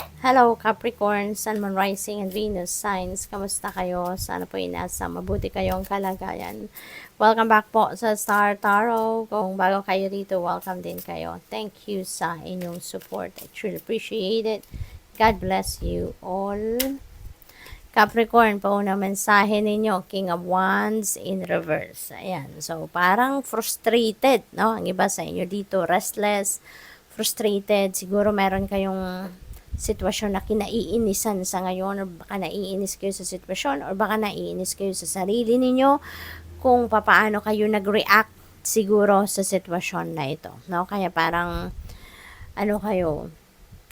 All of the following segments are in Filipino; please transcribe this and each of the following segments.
Hello Capricorn, Sun, Moon, Rising, and Venus signs. Kamusta kayo? Sana po inasa mabuti kayong kalagayan. Welcome back po sa Star Tarot. Kung bago kayo dito, welcome din kayo. Thank you sa inyong support. I truly appreciate it. God bless you all. Capricorn, pauna mensahe ninyo, King of Wands in reverse. Ayan. So, parang frustrated, no? Ang iba sa inyo dito, restless, frustrated. Siguro meron kayong sitwasyon na kinaiinisan sa ngayon, or baka naiinis kayo sa sitwasyon, or baka naiinis kayo sa sarili ninyo kung papaano kayo nag-react siguro sa sitwasyon na ito, no? Kaya parang ano kayo,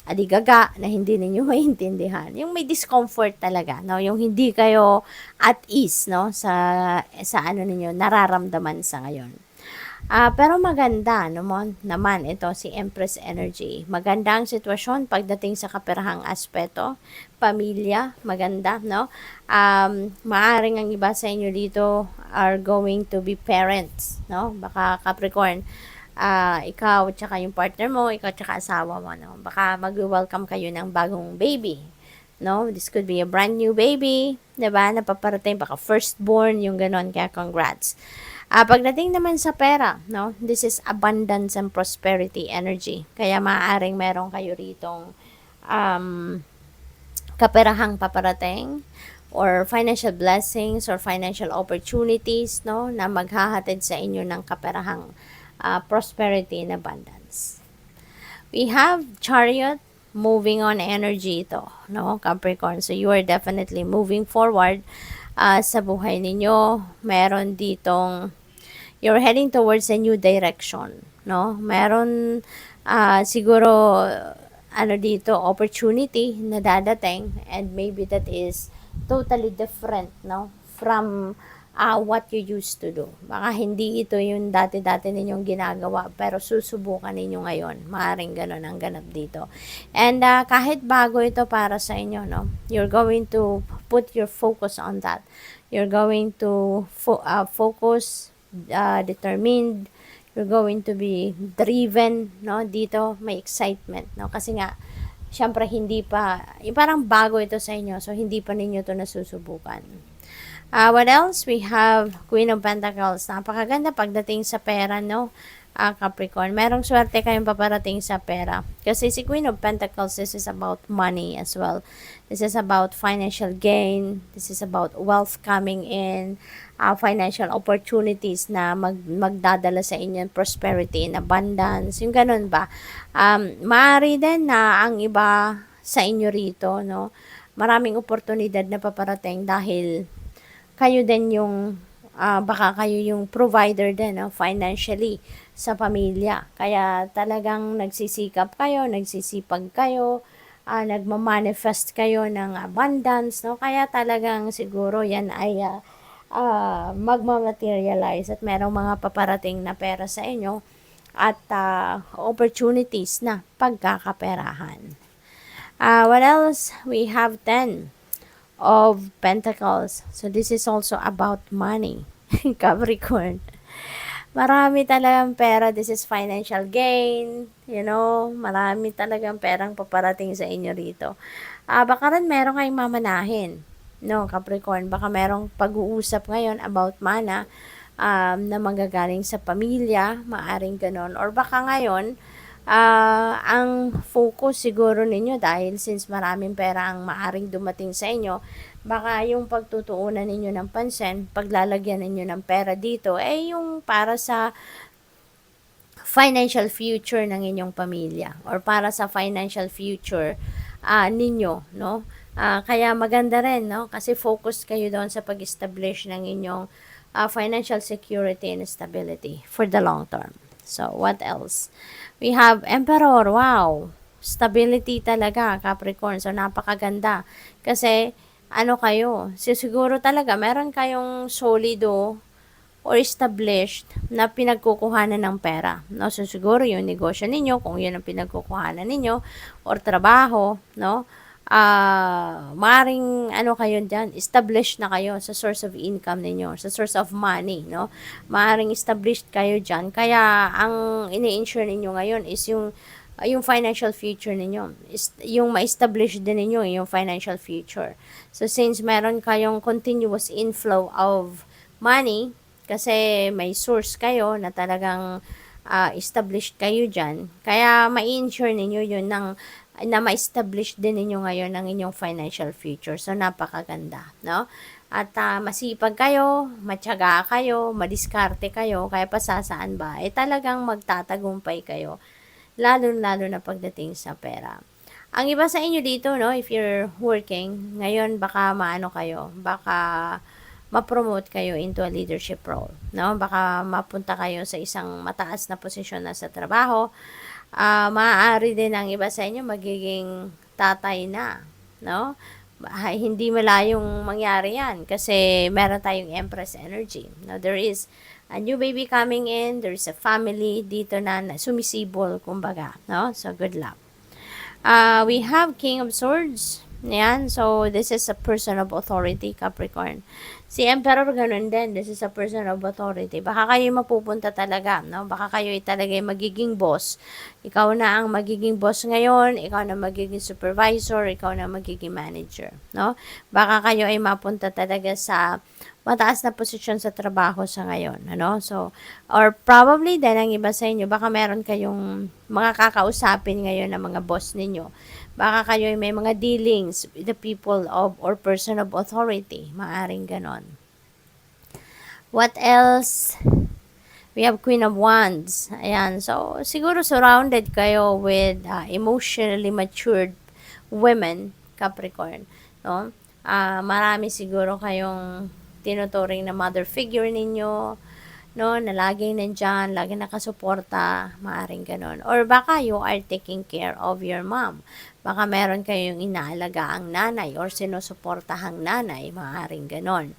aligaga na hindi ninyo maintindihan. Yung may discomfort talaga, no? Yung hindi kayo at ease, no? Sa ano ninyo nararamdaman sa ngayon. Pero maganda naman ito si Empress Energy. Maganda ang sitwasyon pagdating sa kaperahang aspeto. Pamilya, maganda, no? Maaring ang iba sa inyo dito are going to be parents, no? Baka Capricorn, ikaw tsaka yung partner mo, ikaw tsaka asawa mo, no? Baka mag-welcome kayo ng bagong baby, no? This could be a brand new baby, 'di ba? Napaparating, baka firstborn, yung ganon, kaya congrats. Pagdating naman sa pera, no? This is abundance and prosperity energy. Kaya maaaring meron kayo ritong um, kaperahang paparating or financial blessings or financial opportunities, no? Na maghahatid sa inyo ng kaperahang prosperity and abundance. We have Chariot, moving on energy ito, no? Capricorn. So you are definitely moving forward sa buhay ninyo. Meron ditong you're heading towards a new direction, no? Meron siguro ano dito, opportunity na dadating, and maybe that is totally different, no? From what you used to do. Baka hindi ito yung dati-dati ninyong ginagawa, pero susubukan ninyo ngayon. Maaring ganun ang ganap dito. And kahit bago ito para sa inyo, no? You're going to put your focus on that. You're going to focus, determined, you're going to be driven, no? Dito may excitement, no? Kasi nga syempre hindi pa, parang bago ito sa inyo, so hindi pa ninyo to nasusubukan. What else? We have Queen of Pentacles. Napakaganda pagdating sa pera, no? Capricorn. Merong swerte kayong paparating sa pera. Kasi si Queen of Pentacles, this is about money as well. This is about financial gain. This is about wealth coming in. Financial opportunities na magdadala sa inyo prosperity and abundance. Yung ganun ba? Maaari din na ang iba sa inyo rito, no? Maraming oportunidad na paparating dahil kayo din yung baka kayo yung provider din, no, financially sa pamilya. Kaya talagang nagsisikap kayo, nagsisipag kayo, nagmamanifest kayo ng abundance, no? Kaya talagang siguro yan ay magmamaterialize at merong mga paparating na pera sa inyo at opportunities na pagkakaperahan. What else? We have 10 of Pentacles. So this is also about money. Capricorn. Marami talagang pera. This is financial gain. You know, marami talagang perang paparating sa inyo rito. Baka rin meron kayong mamanahin. No, Capricorn. Baka merong pag-uusap ngayon about mana na manggagaling sa pamilya. Maaring ganon. Or baka ngayon, ang focus siguro ninyo, dahil since maraming pera ang maaring dumating sa inyo, baka yung pagtutuunan ninyo ng pansin, paglalagyan ninyo ng pera dito, yung para sa financial future ng inyong pamilya or para sa financial future ninyo, no? Kaya maganda rin, no? Kasi focus kayo doon sa pag-establish ng inyong financial security and stability for the long term. So, what else? We have Emperor. Wow! Stability talaga, Capricorn. So, napakaganda. Kasi, ano kayo? Siguro talaga, meron kayong solido or established na pinagkukuhanan ng pera. No? So, siguro yung negosyo ninyo, kung yun ang pinagkukuhanan ninyo, or trabaho, no? Maring ano kayo dyan, established na kayo sa source of income ninyo, sa source of money, no? Maring established kayo dyan. Kaya, ang ini-insure ninyo ngayon is yung yung financial future ninyo. Yung ma-establish din ninyo yung financial future. So, since meron kayong continuous inflow of money, kasi may source kayo na talagang established kayo dyan, kaya ma-insure ninyo yun na ma-establish din ninyo ngayon ng inyong financial future. So, napakaganda, no? At masipag kayo, matyaga kayo, madiskarte kayo, kaya pasasaan ba, talagang magtatagumpay kayo, lalo-lalo na pagdating sa pera. Ang iba sa inyo dito, no, if you're working, ngayon baka maano kayo, baka ma-promote kayo into a leadership role, no? Baka mapunta kayo sa isang mataas na posisyon na sa trabaho. Maaari din ang iba sa inyo magiging tatay na, no? Hindi malayong mangyari yan kasi meron tayong Empress energy. Now, there is a new baby coming in, there is a family dito na sumisibol, kumbaga, no? So, good luck. We have King of Swords. Yan. So, this is a person of authority, Capricorn. Si Emperor, ganun din. This is a person of authority. Baka kayo mapupunta talaga, no? Baka kayo talaga magiging boss. Ikaw na ang magiging boss ngayon, ikaw na magiging supervisor, ikaw na magiging manager, no? Baka kayo ay mapunta talaga sa mataas na posisyon sa trabaho sa ngayon, ano? So, or probably din ang iba sa inyo, baka meron kayong mga kakausapin ngayon na mga boss ninyo. Baka kayo ay may mga dealings with the people of or person of authority. Maaring ganon. What else? We have Queen of Wands. Ayan. So, siguro surrounded kayo with emotionally matured women, Capricorn. No? Marami siguro kayong tinuturing na mother figure ninyo, no, na laging nandyan, laging nakasuporta, maaring ganon. Or baka you are taking care of your mom. Baka meron kayong inaalaga ang nanay or sinusuportahang nanay, maaring ganon.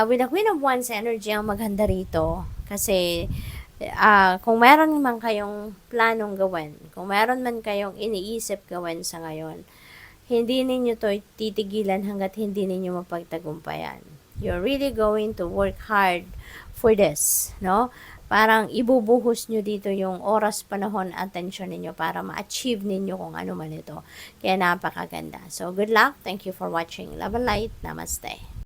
With the Queen of Wands energy, ang maganda rito, kasi kung meron man kayong planong gawin, kung meron man kayong iniisip gawin sa ngayon, hindi ninyo to titigilan hanggat hindi ninyo mapagtagumpayan. You're really going to work hard for this, no? Parang ibubuhos nyo dito yung oras, panahon, attention ninyo para ma-achieve ninyo kung ano man ito. Kaya napakaganda. So, good luck. Thank you for watching. Love and light. Namaste.